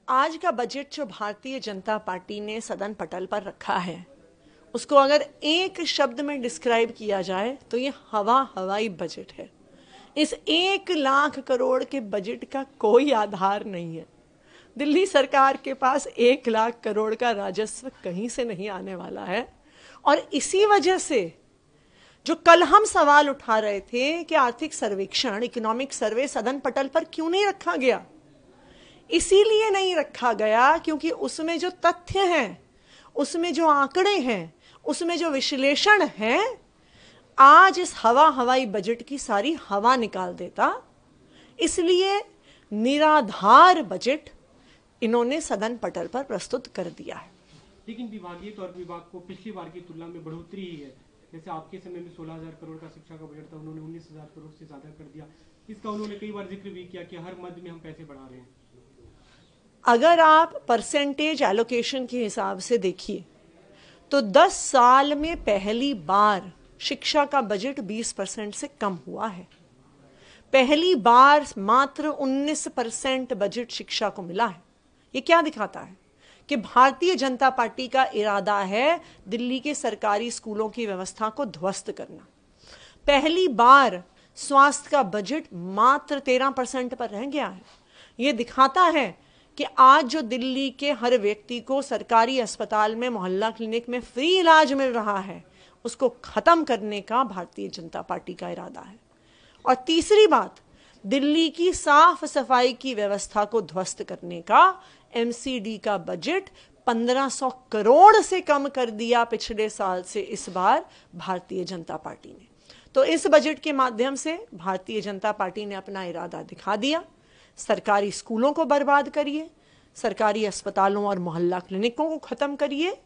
आज का बजट जो भारतीय जनता पार्टी ने सदन पटल पर रखा है, उसको अगर एक शब्द में डिस्क्राइब किया जाए तो ये हवाई बजट है। इस 1 लाख करोड़ के बजट का कोई आधार नहीं है। दिल्ली सरकार के पास 1 लाख करोड़ का राजस्व कहीं से नहीं आने वाला है। और इसी वजह से जो कल हम सवाल उठा रहे थे कि आर्थिक सर्वेक्षण, इकोनॉमिक सर्वे सदन पटल पर क्यों नहीं रखा गया, इसीलिए नहीं रखा गया क्योंकि उसमें जो तथ्य हैं, उसमें जो आंकड़े हैं, उसमें जो विश्लेषण है, आज इस हवाई बजट की सारी हवा निकाल देता। इसलिए निराधार बजट इन्होंने सदन पटल पर प्रस्तुत कर दिया है। लेकिन विभागीय तौर पर विभाग को पिछली बार की तुलना में बढ़ोतरी ही है। जैसे आपके समय में 16,000 करोड़ का शिक्षा का बजट था, उन्होंने 19,000 करोड़ से ज्यादा कर दिया। इसका उन्होंने कई बार जिक्र भी किया कि हर मद में हम पैसे बढ़ा रहे हैं। अगर आप परसेंटेज एलोकेशन के हिसाब से देखिए तो 10 साल में पहली बार शिक्षा का बजट 20% से कम हुआ है। पहली बार मात्र 19% बजट शिक्षा को मिला है। ये क्या दिखाता है कि भारतीय जनता पार्टी का इरादा है दिल्ली के सरकारी स्कूलों की व्यवस्था को ध्वस्त करना। पहली बार स्वास्थ्य का बजट मात्र 13% पर रह गया है। ये दिखाता है कि आज जो दिल्ली के हर व्यक्ति को सरकारी अस्पताल में, मोहल्ला क्लिनिक में फ्री इलाज मिल रहा है, उसको खत्म करने का भारतीय जनता पार्टी का इरादा है। और तीसरी बात, दिल्ली की साफ सफाई की व्यवस्था को ध्वस्त करने का एमसीडी का बजट 1500 करोड़ से कम कर दिया पिछले साल से इस बार भारतीय जनता पार्टी ने। तो इस बजट के माध्यम से भारतीय जनता पार्टी ने अपना इरादा दिखा दिया। सरकारी स्कूलों को बर्बाद करिए, सरकारी अस्पतालों और मोहल्ला क्लिनिकों को खत्म करिए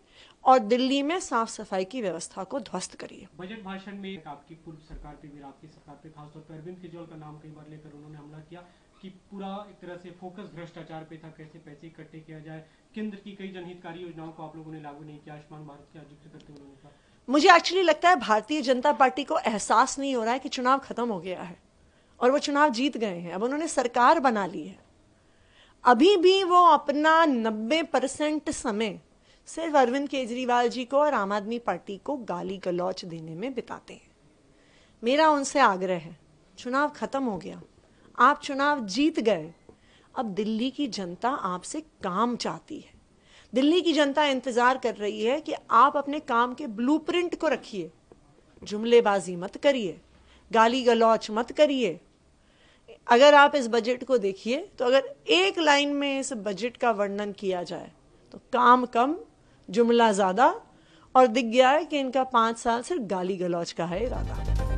और दिल्ली में साफ सफाई की व्यवस्था को ध्वस्त करिए। बजट भाषण में आपकी पूर्व सरकार पे भी, आपकी सरकार पे खासतौर पर अरविंद केजरीवाल का नाम कई बार लेकर उन्होंने हमला किया कि पूरा एक तरह से फोकस भ्रष्टाचार पे था, कैसे पैसे इकट्ठे किया जाए। केंद्र की कई जनहितकारी योजनाओं को आप लोगों ने लागू नहीं किया। आयुष्मान भारत का जिक्र करते हुए उन्होंने कहा। मुझे एक्चुअली लगता है भारतीय जनता पार्टी को एहसास नहीं हो रहा है कि चुनाव खत्म हो गया है और वो चुनाव जीत गए हैं। अब उन्होंने सरकार बना ली है। अभी भी वो अपना 90% समय सिर्फ अरविंद केजरीवाल जी को और आम आदमी पार्टी को गाली गलौच देने में बिताते हैं। मेरा उनसे आग्रह है, चुनाव खत्म हो गया, आप चुनाव जीत गए। अब दिल्ली की जनता आपसे काम चाहती है। दिल्ली की जनता इंतजार कर रही है कि आप अपने काम के ब्लूप्रिंट को रखिए, जुमलेबाजी मत करिए, गाली गलौच मत करिए। अगर आप इस बजट को देखिए तो अगर एक लाइन में इस बजट का वर्णन किया जाए तो काम कम, जुमला ज्यादा, और दिख गया है कि इनका 5 साल सिर्फ गाली गलौच का है इरादा।